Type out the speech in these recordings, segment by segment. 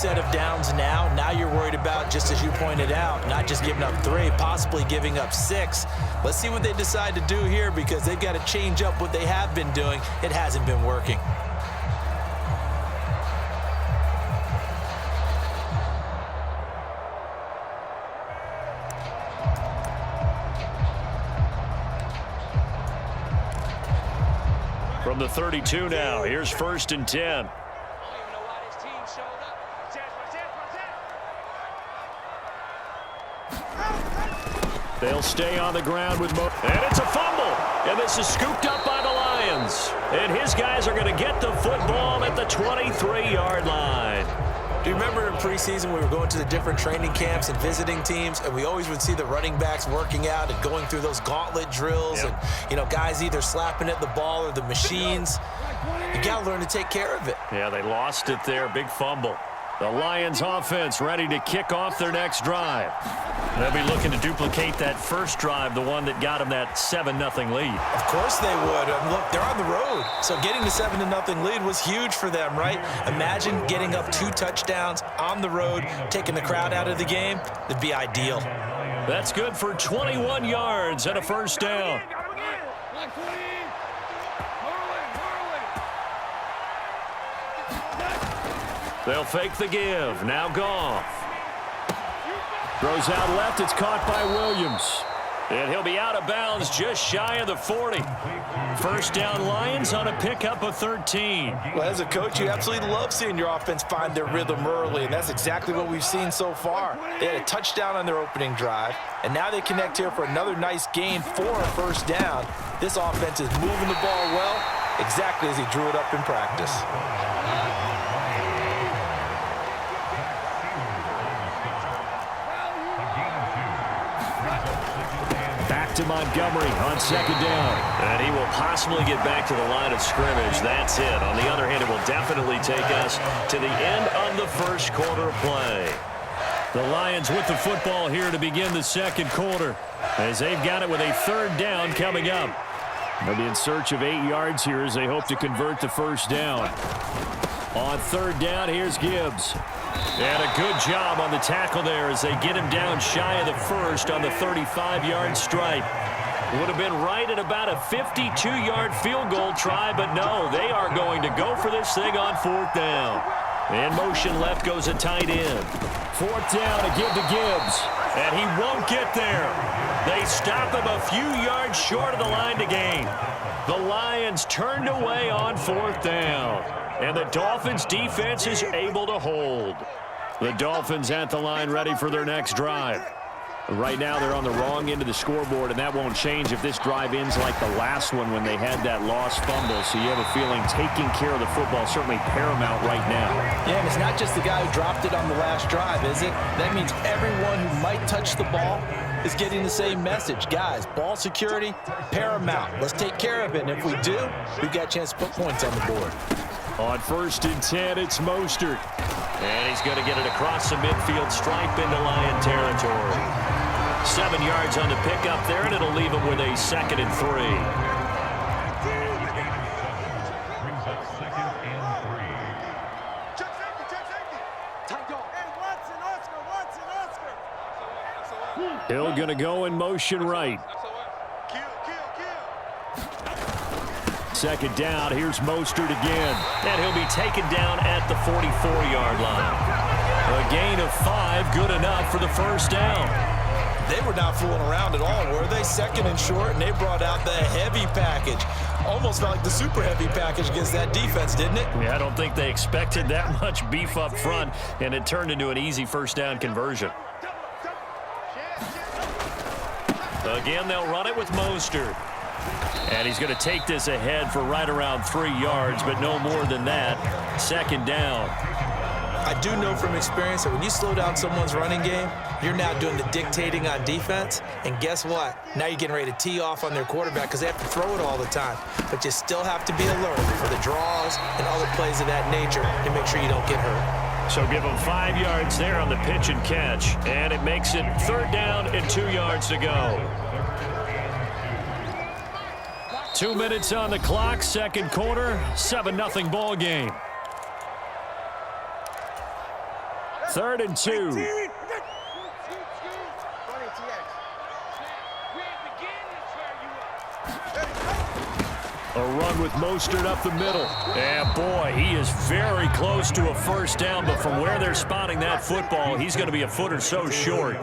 Set of downs now. Now you're worried about, just as you pointed out, not just giving up 3, possibly giving up 6. Let's see what they decide to do here, because they've got to change up what they have been doing. It hasn't been working. From the 32 now, here's 1st and 10. They'll stay on the ground with and it's a fumble. And this is scooped up by the Lions. And his guys are going to get the football at the 23-yard line. Do you remember in preseason we were going to the different training camps and visiting teams, and we always would see the running backs working out and going through those gauntlet drills, and, you know, guys either slapping at the ball or the machines. You got to learn to take care of it. Yeah, they lost it there. Big fumble. The Lions offense ready to kick off their next drive. They'll be looking to duplicate that first drive, the one that got them that 7-0 lead. Of course they would. Look, they're on the road. So getting the 7-0 lead was huge for them, right? Imagine getting up 2 touchdowns on the road, taking the crowd out of the game. It'd be ideal. That's good for 21 yards and a first down. They'll fake the give. Now Goff. Throws out left. It's caught by Williams. And he'll be out of bounds just shy of the 40. First down Lions on a pickup of 13. Well, as a coach, you absolutely love seeing your offense find their rhythm early, and that's exactly what we've seen so far. They had a touchdown on their opening drive, and now they connect here for another nice gain for a first down. This offense is moving the ball well, exactly as he drew it up in practice. To Montgomery on 2nd down. And he will possibly get back to the line of scrimmage. That's it. On the other hand, it will definitely take us to the end of the first quarter play. The Lions with the football here to begin the second quarter, as they've got it with a 3rd down coming up. They'll be in search of 8 yards here as they hope to convert the first down. On 3rd down, here's Gibbs. And a good job on the tackle there as they get him down shy of the first on the 35-yard strike. Would have been right at about a 52-yard field goal try, but no, they are going to go for this thing on 4th down. In motion left goes a tight end. 4th down to give to Gibbs, and he won't get there. They stop him a few yards short of the line to gain. The Lions turned away on 4th down. And the Dolphins defense is able to hold. The Dolphins at the line ready for their next drive. Right now they're on the wrong end of the scoreboard, and that won't change if this drive ends like the last one when they had that lost fumble. So you have a feeling taking care of the football is certainly paramount right now. Yeah, and it's not just the guy who dropped it on the last drive, is it? That means everyone who might touch the ball is getting the same message. Guys, ball security, paramount. Let's take care of it, and if we do, we've got a chance to put points on the board. On 1st and 10, it's Mostert. And he's going to get it across the midfield stripe into Lion territory. 7 yards on the pickup there, and it'll leave him with a 2nd and 3. Hill going to go in motion right. 2nd down, here's Mostert again. And he'll be taken down at the 44-yard line. A gain of 5, good enough for the first down. They were not fooling around at all, were they? 2nd and short, and they brought out the heavy package. Almost felt like the super heavy package against that defense, didn't it? Yeah, I don't think they expected that much beef up front, and it turned into an easy first down conversion. Again, they'll run it with Mostert. And he's going to take this ahead for right around 3 yards, but no more than that. 2nd down. I do know from experience that when you slow down someone's running game, you're now doing the dictating on defense. And guess what? Now you're getting ready to tee off on their quarterback because they have to throw it all the time. But you still have to be alert for the draws and other plays of that nature to make sure you don't get hurt. So give them 5 yards there on the pitch and catch. And it makes it 3rd down and 2 yards to go. 2 minutes on the clock, second quarter, 7-0 ball game. 3rd and 2. A run with Mostert up the middle. And boy, he is very close to a first down, but from where they're spotting that football, he's going to be a foot or so short.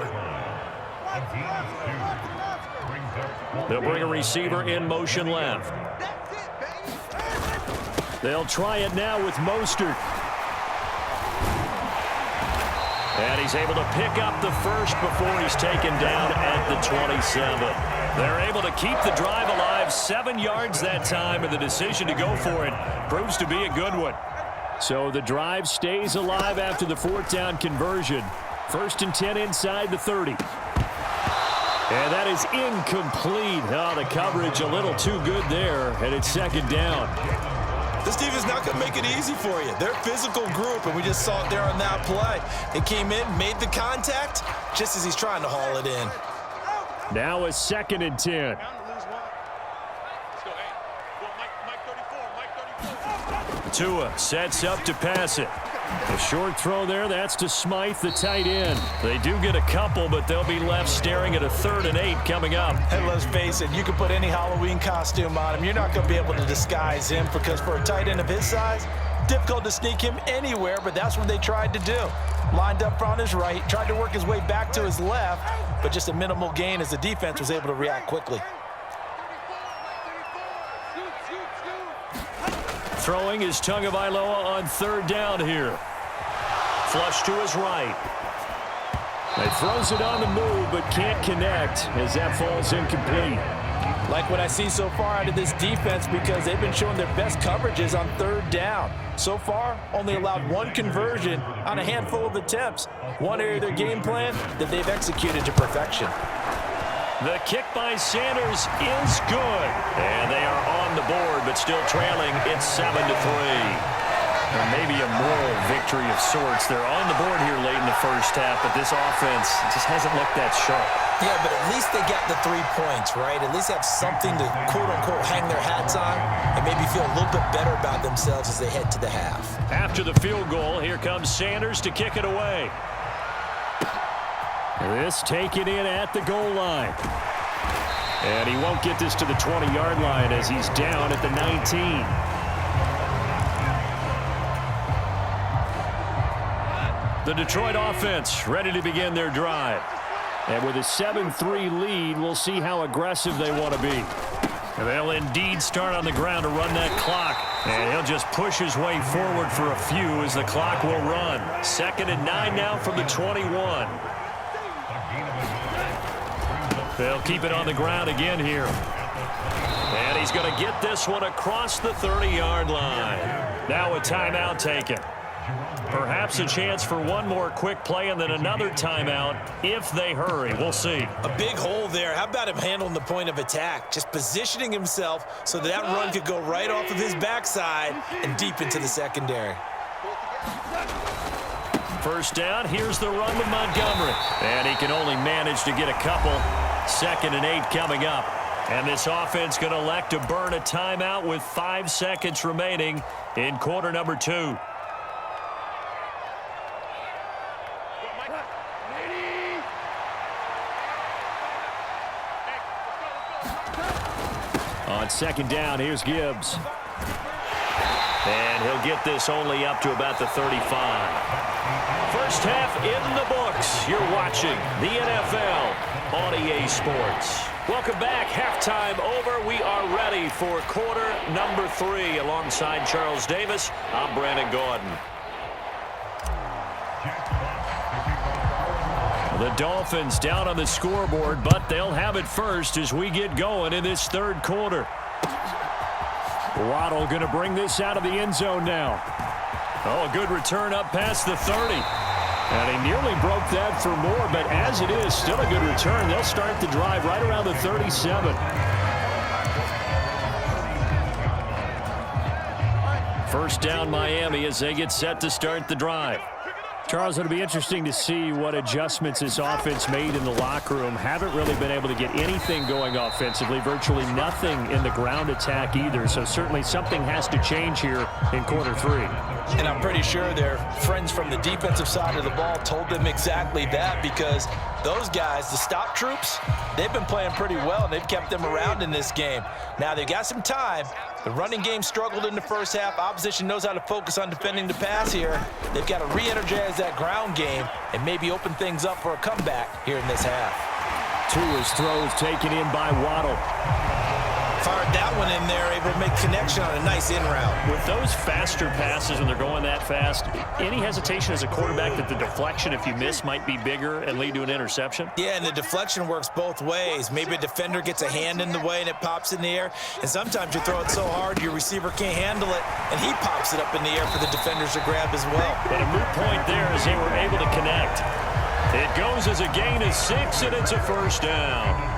They'll bring a receiver in motion left. They'll try it now with Mostert. And he's able to pick up the first before he's taken down at the 27. They're able to keep the drive alive, 7 yards that time, and the decision to go for it proves to be a good one. So the drive stays alive after the 4th down conversion. 1st and 10 inside the 30. And that is incomplete. Oh, the coverage a little too good there, and it's 2nd down. This defense not going to make it easy for you. They're a physical group, and we just saw it there on that play. They came in, made the contact, just as he's trying to haul it in. Now a 2nd and 10. Tua sets up to pass it. A short throw there, that's to Smythe, the tight end. They do get a couple, but they'll be left staring at a 3rd and 8 coming up. And let's face it, you can put any Halloween costume on him. You're not going to be able to disguise him because for a tight end of his size, difficult to sneak him anywhere, but that's what they tried to do. Lined up on his right, tried to work his way back to his left, but just a minimal gain as the defense was able to react quickly. Throwing is Tagovailoa on 3rd down here. Flush to his right. He throws it on the move, but can't connect as that falls incomplete. Like what I see so far out of this defense because they've been showing their best coverages on 3rd down. So far, only allowed 1 conversion on a handful of attempts. One area of their game plan that they've executed to perfection. The kick by Sanders is good. And they are on the board, but still trailing. It's 7-3. Or maybe a moral victory of sorts. They're on the board here late in the first half, but this offense just hasn't looked that sharp. Yeah, but at least they got the 3 points, right? At least have something to, quote-unquote, hang their hats on and maybe feel a little bit better about themselves as they head to the half. After the field goal, here comes Sanders to kick it away. This taken in at the goal line. And he won't get this to the 20-yard line as he's down at the 19. The Detroit offense ready to begin their drive. And with a 7-3 lead, we'll see how aggressive they want to be. And they'll indeed start on the ground to run that clock. And he'll just push his way forward for a few as the clock will run. 2nd and 9 now from the 21. They'll keep it on the ground again here. And he's going to get this one across the 30-yard line. Now a timeout taken. Perhaps a chance for one more quick play and then another timeout if they hurry. We'll see. A big hole there. How about him handling the point of attack? Just positioning himself so that run could go right off of his backside and deep into the secondary. First down, here's the run with Montgomery. And he can only manage to get a couple. 2nd and 8 coming up. And this offense going to elect to burn a timeout with 5 seconds remaining in quarter number 2. On 2nd down, here's Gibbs. And he'll get this only up to about the 35. First half in the books. You're watching the NFL on EA Sports. Welcome back. Halftime over. We are ready for quarter number 3. Alongside Charles Davis, I'm Brandon Gordon. The Dolphins down on the scoreboard, but they'll have it first as we get going in this 3rd quarter. Waddle going to bring this out of the end zone now. Oh, a good return up past the 30. And he nearly broke that for more, but as it is, still a good return. They'll start the drive right around the 37. First down Miami as they get set to start the drive. Charles, it'll be interesting to see what adjustments this offense made in the locker room. Haven't really been able to get anything going offensively, virtually nothing in the ground attack either. So certainly something has to change here in quarter three. And I'm pretty sure their friends from the defensive side of the ball told them exactly that, because those guys, the stop troops, they've been playing pretty well, and they've kept them around in this game. Now, they've got some time. The running game struggled in the first half. Opposition knows how to focus on defending the pass here. They've got to re-energize that ground game and maybe open things up for a comeback here in this half. Two his throws taken in by Waddle. Fired that one in there, able to make connection on a nice in route. With those faster passes when they're going that fast, any hesitation as a quarterback that the deflection, if you miss, might be bigger and lead to an interception? Yeah, and the deflection works both ways. Maybe a defender gets a hand in the way and it pops in the air, and sometimes you throw it so hard your receiver can't handle it, and he pops it up in the air for the defenders to grab as well. But a moot point there as they were able to connect. It goes as a gain of 6, and it's a first down.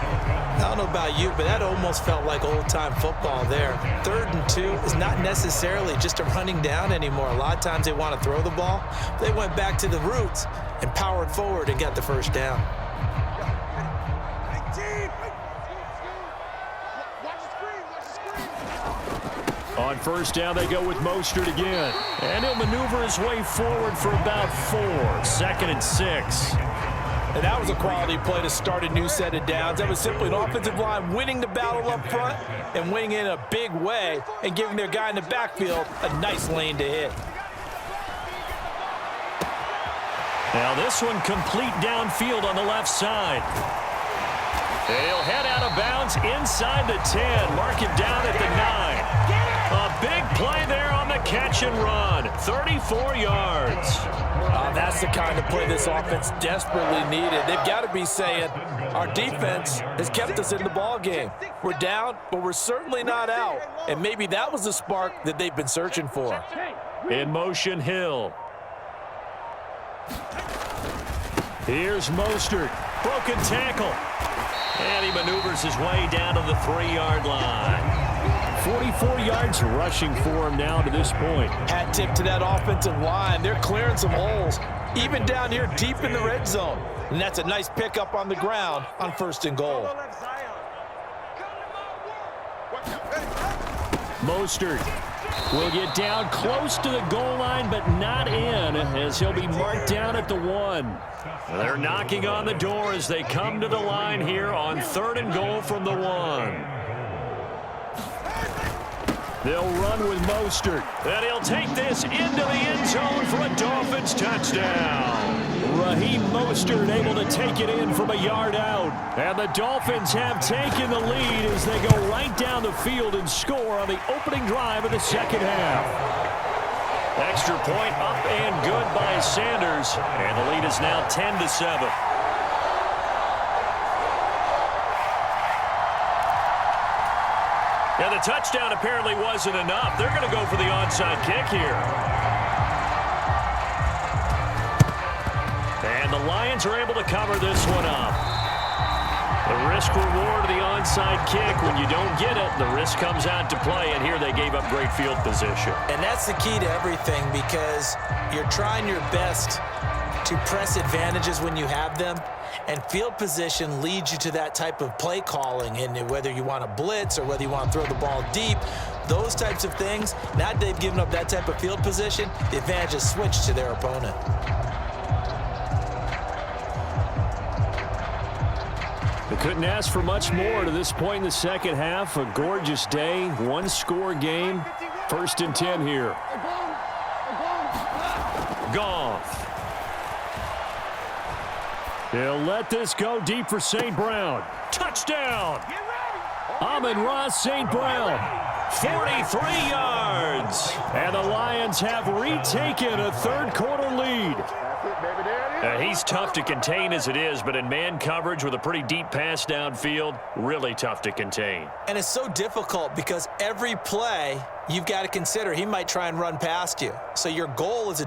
I don't know about you, but that almost felt like old-time football there. 3rd and 2 is not necessarily just a running down anymore. A lot of times they want to throw the ball. They went back to the roots and powered forward and got the first down. On first down, they go with Mostert again. And he'll maneuver his way forward for about 4. 2nd and 6. And that was a quality play to start a new set of downs. That was simply an offensive line winning the battle up front and winning in a big way and giving their guy in the backfield a nice lane to hit. Now this one complete downfield on the left side. He'll head out of bounds inside the 10. Mark him down at the 9. A big play there on the catch and run. 34 yards. That's the kind of play this offense desperately needed. They've got to be saying, our defense has kept us in the ball game. We're down, but we're certainly not out. And maybe that was the spark that they've been searching for. In motion, Hill. Here's Mostert. Broken tackle. And he maneuvers his way down to the 3-yard line. 44 yards rushing for him now to this point. Hat tip to that offensive line. They're clearing some holes, even down here deep in the red zone. And that's a nice pickup on the ground on 1st and goal. Mostert will get down close to the goal line, but not in, as he'll be marked down at the 1. They're knocking on the door as they come to the line here on 3rd and goal from the 1. They'll run with Mostert. And he'll take this into the end zone for a Dolphins touchdown. Raheem Mostert able to take it in from a yard out. And the Dolphins have taken the lead as they go right down the field and score on the opening drive of the second half. Extra point up and good by Sanders. And the lead is now 10-7. And the touchdown apparently wasn't enough. They're going to go for the onside kick here. And the Lions are able to cover this one up. The risk-reward of the onside kick, when you don't get it, the risk comes out to play, and here they gave up great field position. And that's the key to everything, because you're trying your best to press advantages when you have them, and field position leads you to that type of play calling, and whether you want to blitz or whether you want to throw the ball deep, those types of things. Now that they've given up that type of field position, the advantage is switched to their opponent. They couldn't ask for much more to this point in the second half. A gorgeous day, one-score game. 1st and 10 here. Goff. They'll let this go deep for St. Brown. Touchdown! Amon-Ra St. Brown. 43 yards. And the Lions have retaken a third-quarter lead. He's tough to contain as it is, but in man coverage with a pretty deep pass downfield, really tough to contain. And it's so difficult because every play you've got to consider he might try and run past you. So your goal is a